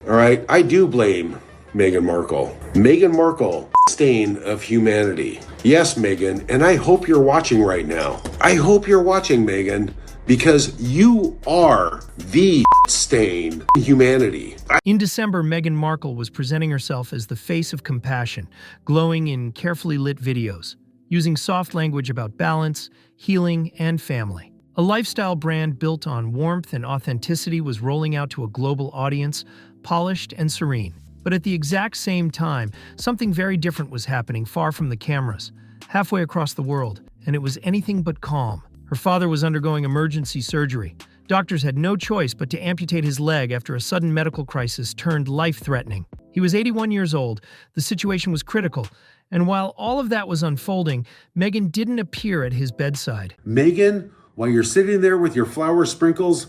All right, I do blame Meghan Markle. Meghan Markle, stain of humanity. Yes, Meghan, and I hope you're watching right now. I hope you're watching, Meghan, because you are the stain of humanity. In December, Meghan Markle was presenting herself as the face of compassion, glowing in carefully lit videos, using soft language about balance, healing, and family. A lifestyle brand built on warmth and authenticity was rolling out to a global audience, polished and serene. But at the exact same time, something very different was happening far from the cameras, halfway across the world, and it was anything but calm. Her father was undergoing emergency surgery. Doctors had no choice but to amputate his leg after a sudden medical crisis turned life-threatening. He was 81 years old, the situation was critical, and while all of that was unfolding, Meghan didn't appear at his bedside. Meghan, while you're sitting there with your flower sprinkles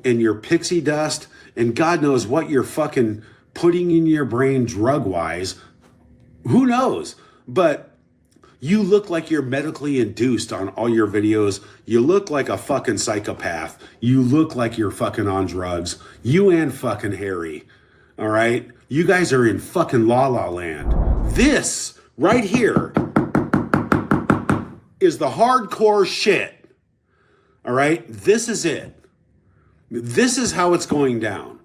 and your pixie dust and God knows what you're fucking putting in your brain drug-wise, who knows? But you look like you're medically induced on all your videos. You look like a fucking psychopath. You look like you're fucking on drugs. You and fucking Harry. All right? You guys are in fucking La La Land. This right here is the hardcore shit. All right? This is it. This is how it's going down.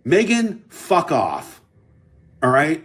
Meghan, fuck off. All right?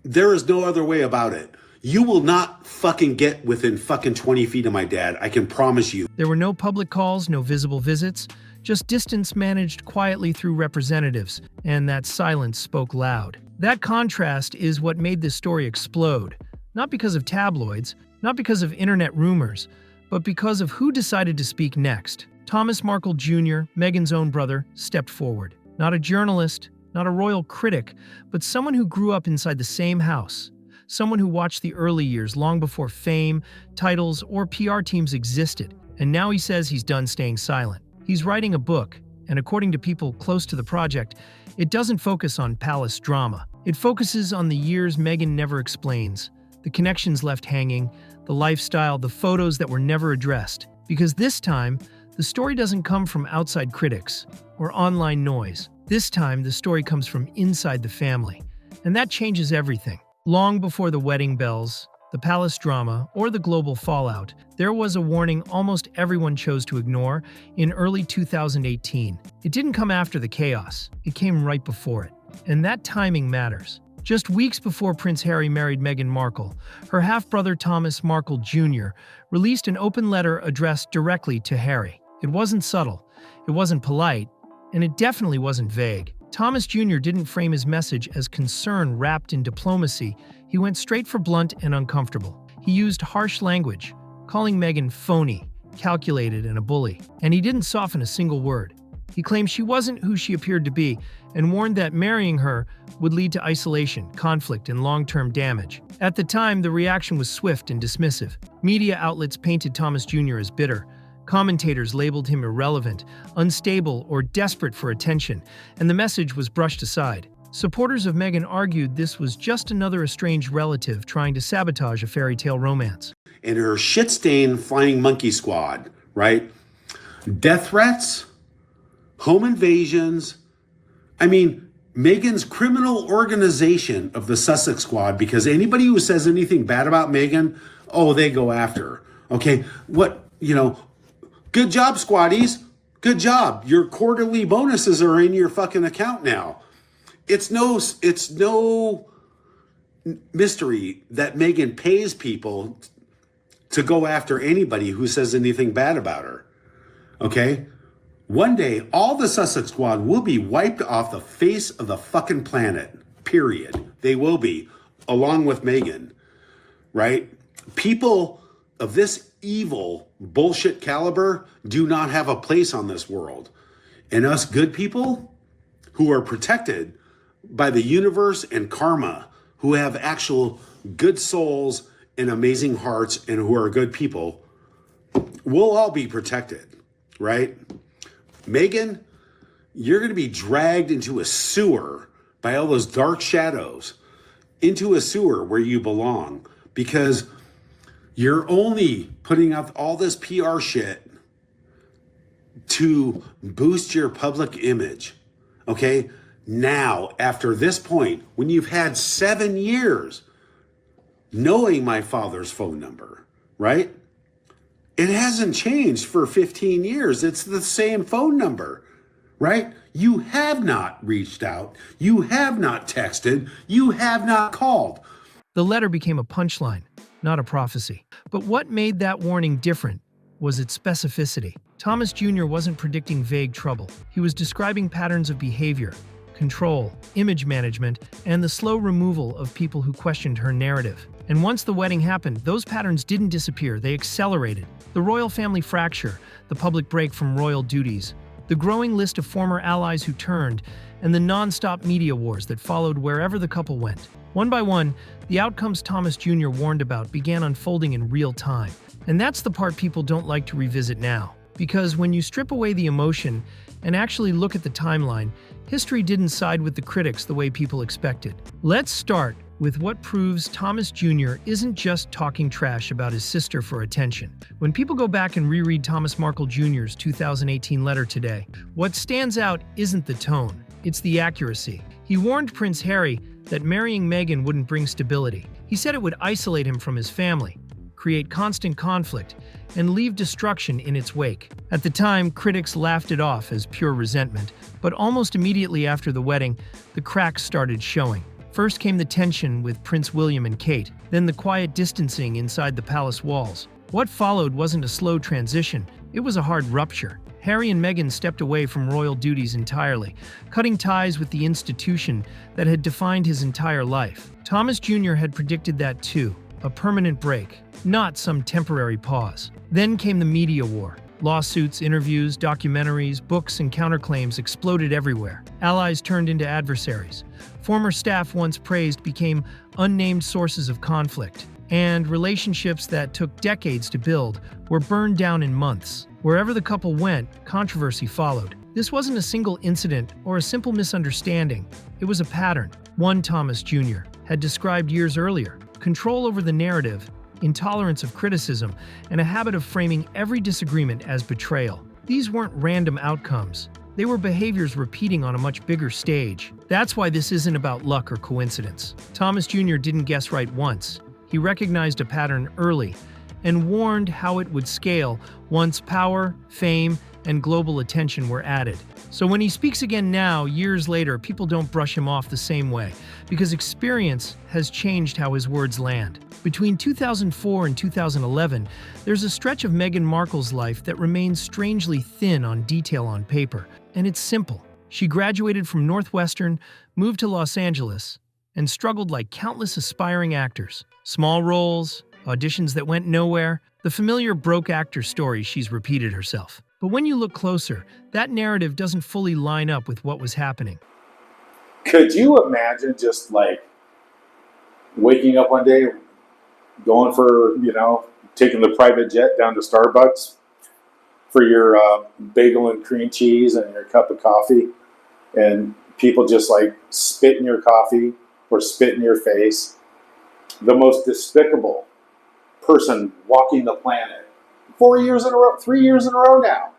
There is no other way about it. You will not fucking get within fucking 20 feet of my dad. I can promise you. There were no public calls, no visible visits, just distance managed quietly through representatives, and that silence spoke loud. That contrast is what made this story explode. Not because of tabloids, not because of internet rumors, but because of who decided to speak next. Thomas Markle Jr., Meghan's own brother, stepped forward. Not a journalist, not a royal critic, but someone who grew up inside the same house. Someone who watched the early years long before fame, titles, or PR teams existed. And now he says he's done staying silent. He's writing a book, and according to people close to the project, it doesn't focus on palace drama. It focuses on the years Meghan never explains, the connections left hanging, the lifestyle, the photos that were never addressed. Because this time, the story doesn't come from outside critics or online noise. This time, the story comes from inside the family. And that changes everything. Long before the wedding bells, the palace drama, or the global fallout, there was a warning almost everyone chose to ignore in early 2018. It didn't come after the chaos. It came right before it. And that timing matters. Just weeks before Prince Harry married Meghan Markle, her half-brother Thomas Markle Jr. released an open letter addressed directly to Harry. It wasn't subtle, it wasn't polite, and it definitely wasn't vague. Thomas Jr. didn't frame his message as concern wrapped in diplomacy. He went straight for blunt and uncomfortable. He used harsh language, calling Meghan phony, calculated, and a bully. And he didn't soften a single word. He claimed she wasn't who she appeared to be and warned that marrying her would lead to isolation, conflict, and long-term damage. At the time, the reaction was swift and dismissive. Media outlets painted Thomas Jr. as bitter. Commentators labeled him irrelevant, unstable, or desperate for attention, and the message was brushed aside. Supporters of Meghan argued this was just another estranged relative trying to sabotage a fairy tale romance. And her shit-stained flying monkey squad, right? Death threats, home invasions. I mean, Meghan's criminal organization of the Sussex Squad, because anybody who says anything bad about Meghan, oh, they go after her. Okay, good job, squaddies. Good job. Your quarterly bonuses are in your fucking account now. It's no mystery that Meghan pays people to go after anybody who says anything bad about her. Okay? One day, all the Sussex Squad will be wiped off the face of the fucking planet. Period. They will be, along with Meghan. Right? People of this evil bullshit caliber do not have a place on this world. And us good people who are protected by the universe and karma, who have actual good souls and amazing hearts and who are good people, we'll all be protected, right? Meghan, you're going to be dragged into a sewer by all those dark shadows, into a sewer where you belong, because you're only putting out all this PR shit to boost your public image, okay? now, after this point, when you've had 7 years knowing my father's phone number, right? It hasn't changed for 15 years. It's the same phone number, right? You have not reached out. You have not texted. You have not called. The letter became a punchline, not a prophecy. But what made that warning different was its specificity. Thomas Jr. wasn't predicting vague trouble. He was describing patterns of behavior, control, image management, and the slow removal of people who questioned her narrative. And once the wedding happened, those patterns didn't disappear, they accelerated. The royal family fracture, the public break from royal duties, the growing list of former allies who turned, and the non-stop media wars that followed wherever the couple went. One by one, the outcomes Thomas Jr. warned about began unfolding in real time. And that's the part people don't like to revisit now. Because when you strip away the emotion and actually look at the timeline, history didn't side with the critics the way people expected. Let's start with what proves Thomas Jr. isn't just talking trash about his sister for attention. When people go back and reread Thomas Markle Jr.'s 2018 letter today, what stands out isn't the tone, it's the accuracy. He warned Prince Harry that marrying Meghan wouldn't bring stability. He said it would isolate him from his family, create constant conflict, and leave destruction in its wake. At the time, critics laughed it off as pure resentment, but almost immediately after the wedding, the cracks started showing. First came the tension with Prince William and Kate, then the quiet distancing inside the palace walls. What followed wasn't a slow transition, it was a hard rupture. Harry and Meghan stepped away from royal duties entirely, cutting ties with the institution that had defined his entire life. Thomas Jr. had predicted that too, a permanent break, not some temporary pause. Then came the media war. Lawsuits, interviews, documentaries, books, and counterclaims exploded everywhere. Allies turned into adversaries. Former staff once praised became unnamed sources of conflict. And relationships that took decades to build were burned down in months. Wherever the couple went, controversy followed. This wasn't a single incident or a simple misunderstanding. It was a pattern. One Thomas Jr. had described years earlier: control over the narrative, intolerance of criticism, and a habit of framing every disagreement as betrayal. These weren't random outcomes. They were behaviors repeating on a much bigger stage. That's why this isn't about luck or coincidence. Thomas Jr. didn't guess right once. He recognized a pattern early and warned how it would scale once power, fame, and global attention were added. So when he speaks again now, years later, people don't brush him off the same way, because experience has changed how his words land. Between 2004 and 2011, there's a stretch of Meghan Markle's life that remains strangely thin on detail on paper, and it's simple. She graduated from Northwestern, moved to Los Angeles, and struggled like countless aspiring actors. Small roles, auditions that went nowhere, the familiar broke actor story she's repeated herself. But when you look closer, that narrative doesn't fully line up with what was happening. Could you imagine just like waking up one day, going for, taking the private jet down to Starbucks for your bagel and cream cheese and your cup of coffee, and people just like spit in your coffee or spit in your face? The most despicable person walking the planet. 4 years in a row, 3 years in a row now.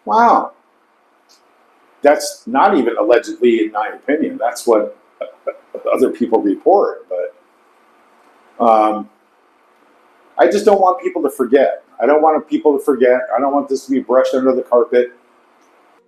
Wow. That's not even allegedly, in my opinion. That's what other people report. But I just don't want people to forget. I don't want people to forget. I don't want this to be brushed under the carpet.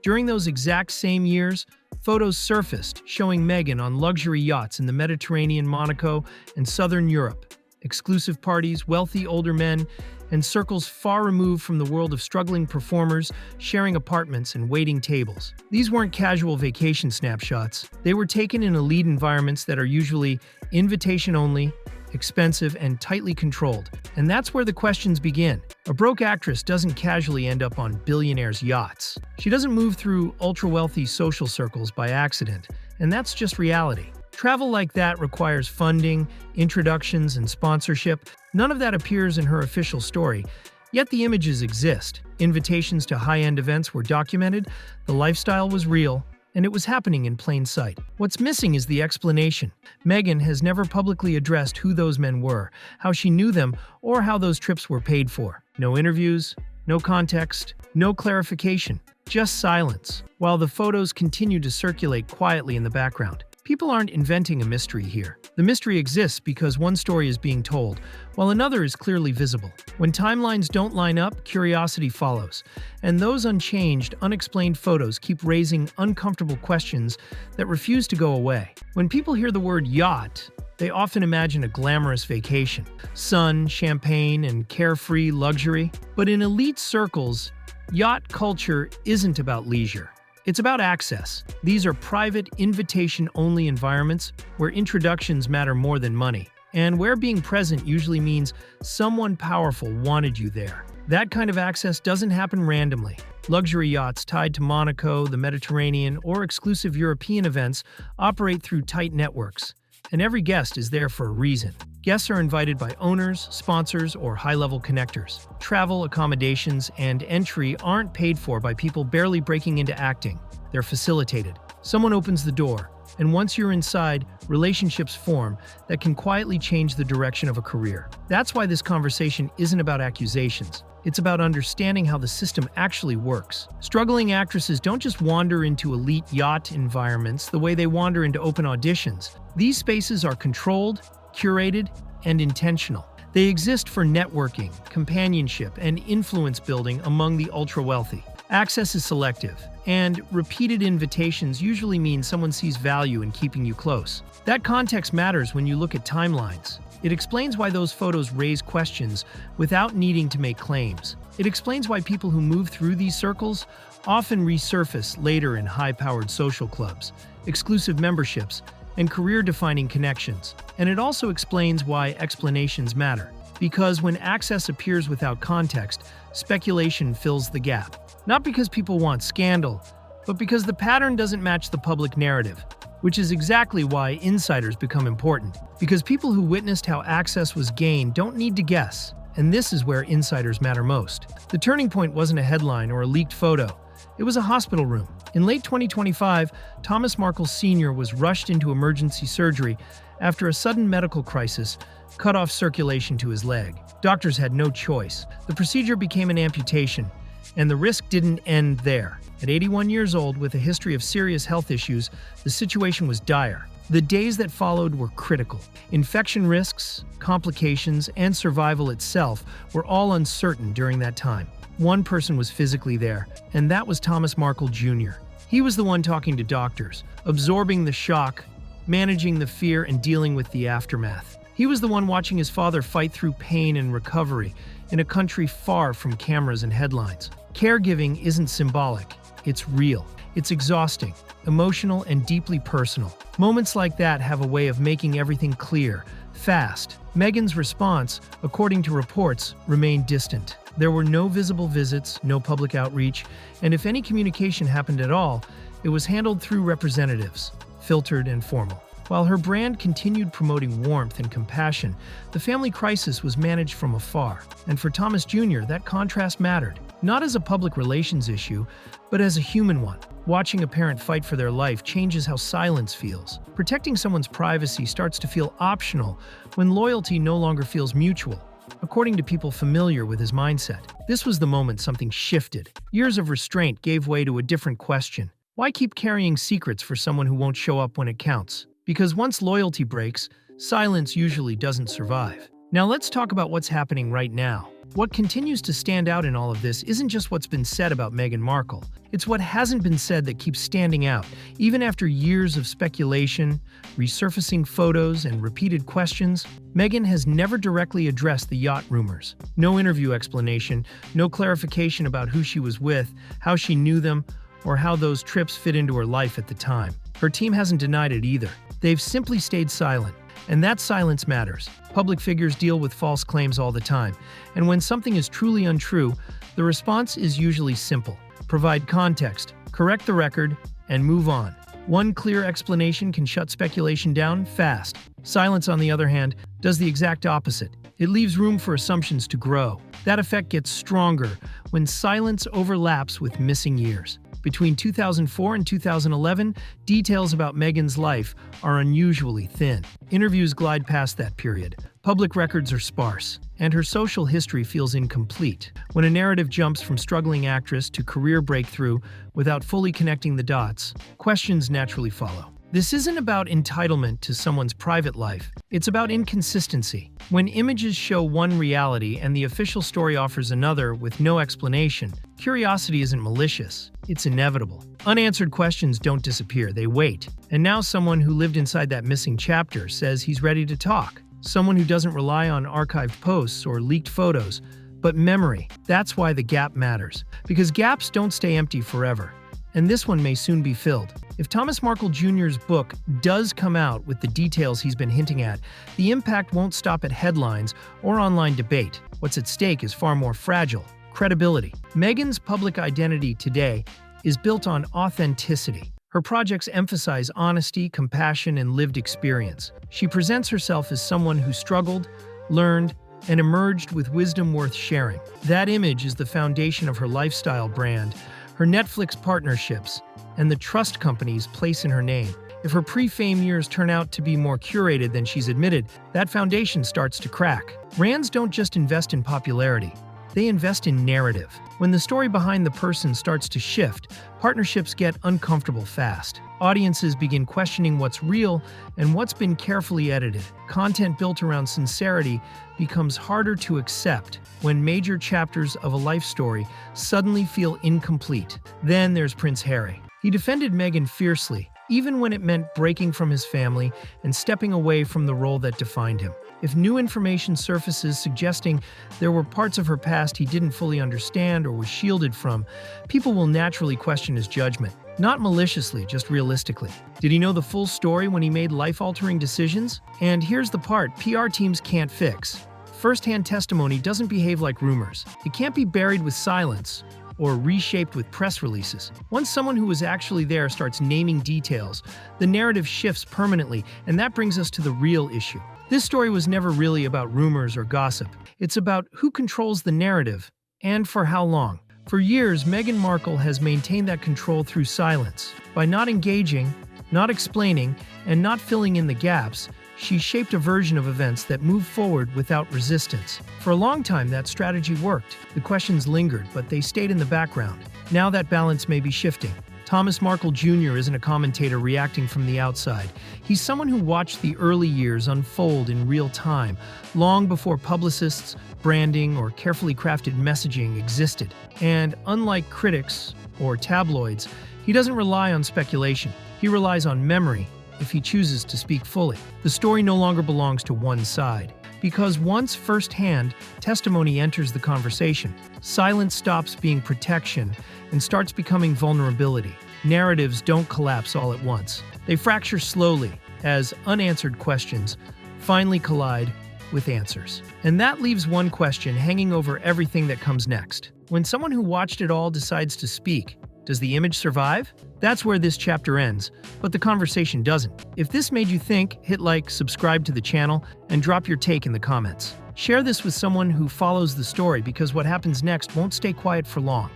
During those exact same years, photos surfaced showing Meghan on luxury yachts in the Mediterranean, Monaco, and southern Europe. Exclusive parties, wealthy older men, and circles far removed from the world of struggling performers sharing apartments and waiting tables. These weren't casual vacation snapshots. They were taken in elite environments that are usually invitation-only, expensive, and tightly controlled. And that's where the questions begin. A broke actress doesn't casually end up on billionaires' yachts. She doesn't move through ultra-wealthy social circles by accident, and that's just reality. Travel like that requires funding, introductions, and sponsorship. None of that appears in her official story, yet the images exist. Invitations to high-end events were documented, the lifestyle was real, and it was happening in plain sight. What's missing is the explanation. Meghan has never publicly addressed who those men were, how she knew them, or how those trips were paid for. No interviews, no context, no clarification. just silence, while the photos continue to circulate quietly in the background. People aren't inventing a mystery here. The mystery exists because one story is being told, while another is clearly visible. When timelines don't line up, curiosity follows, and those unchanged, unexplained photos keep raising uncomfortable questions that refuse to go away. When people hear the word yacht, they often imagine a glamorous vacation, sun, champagne, and carefree luxury. But in elite circles, yacht culture isn't about leisure. It's about access. These are private, invitation-only environments where introductions matter more than money, and where being present usually means someone powerful wanted you there. That kind of access doesn't happen randomly. Luxury yachts tied to Monaco, the Mediterranean, or exclusive European events operate through tight networks, and every guest is there for a reason. Guests are invited by owners, sponsors, or high-level connectors. Travel, accommodations, and entry aren't paid for by people barely breaking into acting. They're facilitated. Someone opens the door, and once you're inside, relationships form that can quietly change the direction of a career. That's why this conversation isn't about accusations. It's about understanding how the system actually works. Struggling actresses don't just wander into elite yacht environments the way they wander into open auditions. These spaces are controlled, curated, and intentional. They exist for networking, companionship, and influence building among the ultra-wealthy. Access is selective, and repeated invitations usually mean someone sees value in keeping you close. That context matters when you look at timelines. It explains why those photos raise questions without needing to make claims. It explains why people who move through these circles often resurface later in high-powered social clubs, exclusive memberships, and career-defining connections. And it also explains why explanations matter. Because when access appears without context, speculation fills the gap. Not because people want scandal, but because the pattern doesn't match the public narrative, which is exactly why insiders become important. Because people who witnessed how access was gained don't need to guess, and this is where insiders matter most. The turning point wasn't a headline or a leaked photo. It was a hospital room. In late 2025, Thomas Markle Sr. was rushed into emergency surgery after a sudden medical crisis cut off circulation to his leg. Doctors had no choice. The procedure became an amputation, and the risk didn't end there. At 81 years old, with a history of serious health issues, the situation was dire. The days that followed were critical. Infection risks, complications, and survival itself were all uncertain during that time. One person was physically there, and that was Thomas Markle Jr. He was the one talking to doctors, absorbing the shock, managing the fear, and dealing with the aftermath. He was the one watching his father fight through pain and recovery in a country far from cameras and headlines. Caregiving isn't symbolic, it's real. It's exhausting, emotional, and deeply personal. Moments like that have a way of making everything clear, fast. Meghan's response, according to reports, remained distant. There were no visible visits, no public outreach, and if any communication happened at all, it was handled through representatives, filtered and formal. While her brand continued promoting warmth and compassion, the family crisis was managed from afar. And for Thomas Jr., that contrast mattered, not as a public relations issue, but as a human one. Watching a parent fight for their life changes how silence feels. Protecting someone's privacy starts to feel optional when loyalty no longer feels mutual, according to people familiar with his mindset. This was the moment something shifted. Years of restraint gave way to a different question. Why keep carrying secrets for someone who won't show up when it counts? Because once loyalty breaks, silence usually doesn't survive. Now let's talk about what's happening right now. What continues to stand out in all of this isn't just what's been said about Meghan Markle. It's what hasn't been said that keeps standing out, even after years of speculation, resurfacing photos, and repeated questions. Meghan has never directly addressed the yacht rumors. No interview explanation, no clarification about who she was with, how she knew them, or how those trips fit into her life at the time. Her team hasn't denied it either. They've simply stayed silent. And that silence matters. Public figures deal with false claims all the time. And when something is truly untrue, the response is usually simple. Provide context, correct the record, and move on. One clear explanation can shut speculation down fast. Silence, on the other hand, does the exact opposite. It leaves room for assumptions to grow. That effect gets stronger when silence overlaps with missing years. Between 2004 and 2011, details about Meghan's life are unusually thin. Interviews glide past that period, Public records are sparse, and her social history feels incomplete. When a narrative jumps from struggling actress to career breakthrough without fully connecting the dots, questions naturally follow. This isn't about entitlement to someone's private life, it's about inconsistency. When images show one reality and the official story offers another with no explanation, curiosity isn't malicious, it's inevitable. Unanswered questions don't disappear, they wait. And now someone who lived inside that missing chapter says he's ready to talk. Someone who doesn't rely on archived posts or leaked photos, but memory. That's why the gap matters. Because gaps don't stay empty forever. And this one may soon be filled. If Thomas Markle Jr.'s book does come out with the details he's been hinting at, the impact won't stop at headlines or online debate. What's at stake is far more fragile: credibility. Meghan's public identity today is built on authenticity. Her projects emphasize honesty, compassion, and lived experience. She presents herself as someone who struggled, learned, and emerged with wisdom worth sharing. That image is the foundation of her lifestyle brand, her Netflix partnerships, and the trust companies place in her name. If her pre-fame years turn out to be more curated than she's admitted, that foundation starts to crack. Brands don't just invest in popularity, they invest in narrative. When the story behind the person starts to shift, partnerships get uncomfortable fast. Audiences begin questioning what's real and what's been carefully edited. Content built around sincerity becomes harder to accept when major chapters of a life story suddenly feel incomplete. Then there's Prince Harry. He defended Meghan fiercely, even when it meant breaking from his family and stepping away from the role that defined him. If new information surfaces suggesting there were parts of her past he didn't fully understand or was shielded from, people will naturally question his judgment. Not maliciously, just realistically. Did he know the full story when he made life-altering decisions? And here's the part PR teams can't fix. First-hand testimony doesn't behave like rumors. It can't be buried with silence or reshaped with press releases. Once someone who was actually there starts naming details, the narrative shifts permanently, and that brings us to the real issue. This story was never really about rumors or gossip. It's about who controls the narrative and for how long. For years, Meghan Markle has maintained that control through silence. By not engaging, not explaining, and not filling in the gaps, she shaped a version of events that moved forward without resistance. For a long time, that strategy worked. The questions lingered, but they stayed in the background. Now that balance may be shifting. Thomas Markle Jr. isn't a commentator reacting from the outside. He's someone who watched the early years unfold in real time, long before publicists, branding, or carefully crafted messaging existed. And unlike critics or tabloids, he doesn't rely on speculation. He relies on memory if he chooses to speak fully. The story no longer belongs to one side. Because once firsthand testimony enters the conversation, silence stops being protection and starts becoming vulnerability. Narratives don't collapse all at once. They fracture slowly as unanswered questions finally collide with answers. And that leaves one question hanging over everything that comes next. When someone who watched it all decides to speak, does the image survive? That's where this chapter ends, but the conversation doesn't. If this made you think, hit like, subscribe to the channel, and drop your take in the comments. Share this with someone who follows the story because what happens next won't stay quiet for long.